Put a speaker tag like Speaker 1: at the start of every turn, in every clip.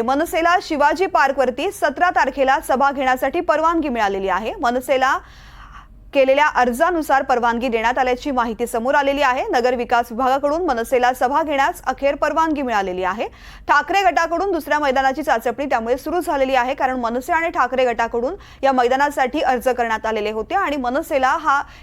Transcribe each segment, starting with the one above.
Speaker 1: मनसेला शिवाजी पार्कवरती 17 तारखेला सभा घेण्यासाठी परवानगी मिळालेली आहे। मनसेला केलेल्या अर्जानुसार परवानगी देण्यात आल्याची माहिती समोर आलेली आहे। नगर विकास विभागाकडून मनसेला सभा घेण्यास अखेर परवानगी मिळालेली आहे। ठाकरे गटाकडून दुसऱ्या मैदानाची चाचपणी त्यामुळे सुरू झालेली आहे, कारण मनसे आणि ठाकरे गटाकडून या मैदानासाठी अर्ज करण्यात आलेले होते आणि मनसेला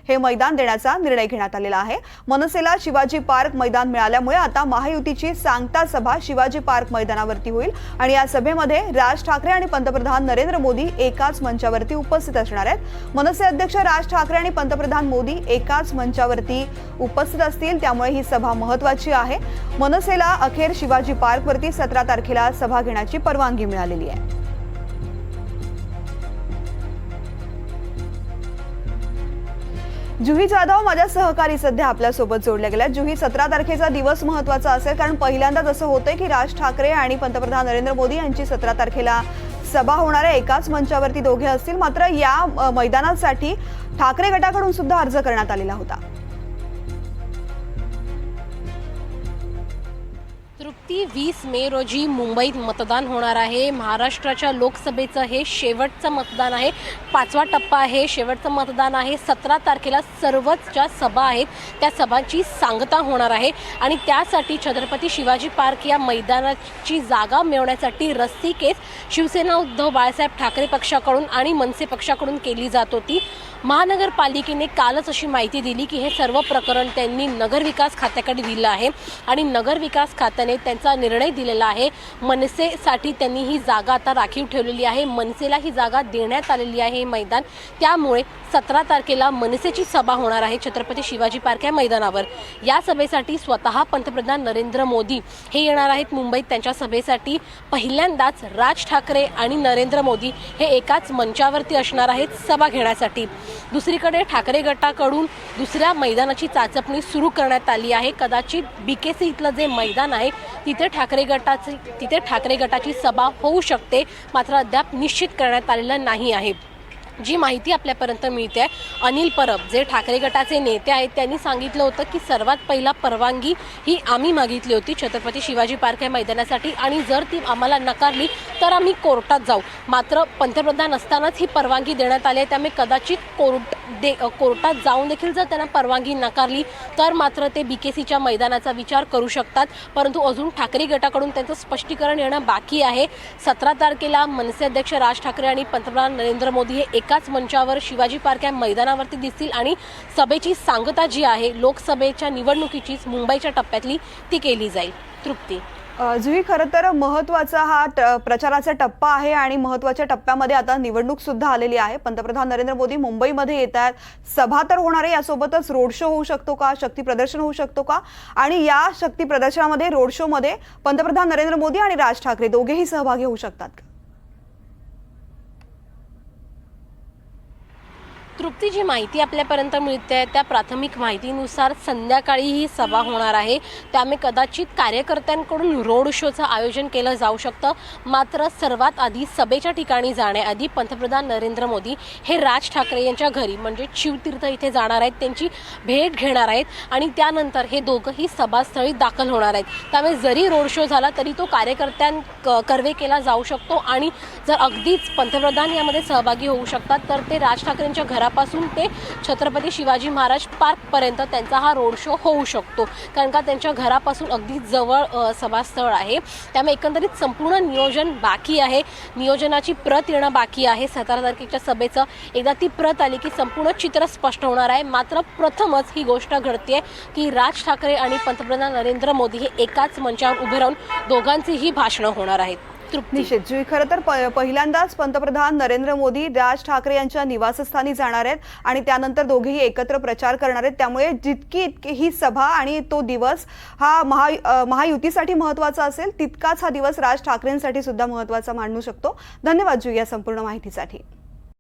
Speaker 1: हे मैदान देण्याचा निर्णय घेण्यात आलेला आहे। मनसेला शिवाजी पार्क मैदान मिळाल्यामुळे आता महायुतीची सांगता सभा शिवाजी पार्क मैदानावरती होईल आणि या सभेमध्ये राज ठाकरे आणि पंतप्रधान नरेंद्र मोदी एकाच मंचावरती उपस्थित असणार आहेत। मनसे अध्यक्ष राज ठाकरे आणि पंतप्रधान मोदी एकाच मंचावरती उपस्थित असतील, त्यामुळे ही सभा महत्त्वाची आहे। मनसेला अखेर शिवाजी पार्कवरती 17 तारखेला सभा घेण्याची परवानगी मिळालेली आहे। जुही जाधव माझ्या सहकारी सध्या आपल्या सोबत जोडल्या गेल्या। जुही, 17 तारखेचा दिवस महत्त्वाचा असेल, कारण पहिल्यांदाच असं होतंय की राज ठाकरे आणि पंतप्रधान नरेंद्र मोदी यांची 17 तारखेला सभा होणार आहे। एकाच मंचावरती दोघे असतील, मात्र या मैदानासाठी ठाकरे गटाकडून सुद्धा अर्ज करण्यात आलेला होता।
Speaker 2: तृप्ती, 20 मे रोजी मुंबईत मतदान होणार आहे। महाराष्ट्राच्या लोकसभेचं हे शेवटचं मतदान आहे, 5वा टप्पा आहे, शेवटचं मतदान आहे। 17 तारखेला सर्वच ज्या सभा आहेत त्या सभांची सांगता होणार आहे आणि त्यासाठी छत्रपती शिवाजी पार्क या मैदानाची जागा मिळवण्यासाठी रस्सीखेच शिवसेना उद्धव बाळासाहेब ठाकरे पक्षाकडून आणि मनसे पक्षाकडून केली जात होती। महानगरपालिकेने कालच अशी माहिती दिली की हे सर्व प्रकरण त्यांनी नगरविकास खात्याकडे दिलं आहे आणि नगरविकास खात्याने त्यांचा निर्णय दिलेला आहे। मनसेसाठी त्यांनी ही जागा आता राखीव ठेवलेली आहे। मनसेला ही जागा देण्यात आलेली आहे, हे मैदान। त्यामुळे 17 तारखेला मनसेची सभा होणार आहे छत्रपती शिवाजी पार्क या मैदानावर। या सभेसाठी स्वतः पंतप्रधान नरेंद्र मोदी हे येणार आहेत मुंबईत। त्यांच्या सभेसाठी पहिल्यांदाच राज ठाकरे आणि नरेंद्र मोदी हे एकाच मंचावरती असणार आहेत सभा घेण्यासाठी। दुसरीकडे ठाकरे गटाकडून दुसऱ्या मैदानाची चाचपणी सुरू करण्यात आली आहे। कदाचित बीकेसी इथलं जे मैदान आहे तिथे ठाकरे गटाची सभा होऊ शकते, मात्र अद्याप निश्चित करण्यात आलेलं नाही आहे। जी माहिती आपल्यापर्यंत मिळते आहे, अनिल परब जे ठाकरे गटाचे नेते आहेत त्यांनी सांगितलं होतं की सर्वात पहिला परवानगी ही आम्ही मागितली होती छत्रपती शिवाजी पार्क या मैदानासाठी आणि जर ती आम्हाला नकारली तर आम्ही कोर्टात जाऊ। मात्र पंतप्रधान असतानाच ही परवानगी देण्यात आली आहे, त्यामुळे कदाचित कोर्टात जाऊन देखील जर त्यांना परवानगी नकारली तर मात्र ते बीकेसीच्या मैदानाचा विचार करू शकतात। परंतु अजून ठाकरे गटाकडून त्यांचं स्पष्टीकरण येणं बाकी आहे। 17 तारखेला मनसे अध्यक्ष राज ठाकरे आणि पंतप्रधान नरेंद्र मोदी हे एकाच मंचावर शिवाजी पार्क या मैदानावरती दिसतील आणि सभेची सांगता जी आहे लोकसभेच्या निवडणुकीचीच मुंबईच्या टप्प्यातली ती केली जाईल। तृप्ती,
Speaker 1: जुही, खरं तर महत्त्वाचा हा प्रचाराचा टप्पा आहे आणि महत्त्वाच्या टप्प्यामध्ये आता निवडणूक सुद्धा आलेली आहे। पंतप्रधान नरेंद्र मोदी मुंबईमध्ये येत आहेत, सभा तर होणार आहे, यासोबतच रोड शो होऊ शकतो का, शक्ती प्रदर्शन होऊ शकतो का, आणि या शक्ती प्रदर्शनामध्ये रोड शो मध्ये पंतप्रधान नरेंद्र मोदी आणि राज ठाकरे दोघेही सहभागी होऊ शकतात का?
Speaker 2: तृप्ती, जी माहिती आपल्यापर्यंत मिळते त्या प्राथमिक माहितीनुसार संध्याकाळी ही सभा होणार आहे, त्यामुळे कदाचित कार्यकर्त्यांकडून रोड शोचं आयोजन केलं जाऊ शकतं। मात्र सर्वात आधी सभेच्या ठिकाणी जाण्याआधी पंतप्रधान नरेंद्र मोदी हे राज ठाकरे यांच्या घरी म्हणजे शिवतीर्थ इथे जाणार आहेत, त्यांची भेट घेणार आहेत आणि त्यानंतर हे दोघंही सभास्थळी दाखल होणार आहेत। त्यामुळे जरी रोड शो झाला तरी तो कर्वे केला जाऊ शकतो आणि जर अगदीच पंतप्रधान यामध्ये सहभागी होऊ शकतात तर ते राज ठाकरेंच्या घरापासून ते छत्रपती शिवाजी महाराज पार्कपर्यंत त्यांचा हा रोड शो होऊ शकतो, कारण का त्यांच्या घरापासून अगदी जवळ सभास्थळ आहे। त्यामुळे एकंदरीत संपूर्ण नियोजन बाकी आहे, नियोजनाची प्रत येणं बाकी आहे। 17 तारखेच्या सभेचं एकदा ती प्रत आली की संपूर्ण चित्र स्पष्ट होणार आहे। मात्र प्रथमच ही गोष्ट घडते की राज ठाकरे आणि पंतप्रधान नरेंद्र मोदी हे एकाच मंचावर उभे राहून दोघांचीही भाषणं होणार आहेत।
Speaker 1: निश्चित जुई, खरं तर पहिल्यांदाच पंतप्रधान नरेंद्र मोदी राज ठाकरे यांच्या निवासस्थानी जाणार आहेत आणि त्यानंतर दोघेही एकत्र प्रचार करणार आहेत। त्यामुळे जितकी ही सभा आणि तो दिवस हा महायुतीसाठी महत्त्वाचा असेल, तितकाच हा दिवस राज ठाकरेंसाठी सुद्धा महत्त्वाचा मानू शकतो। धन्यवाद जुई या संपूर्ण माहितीसाठी।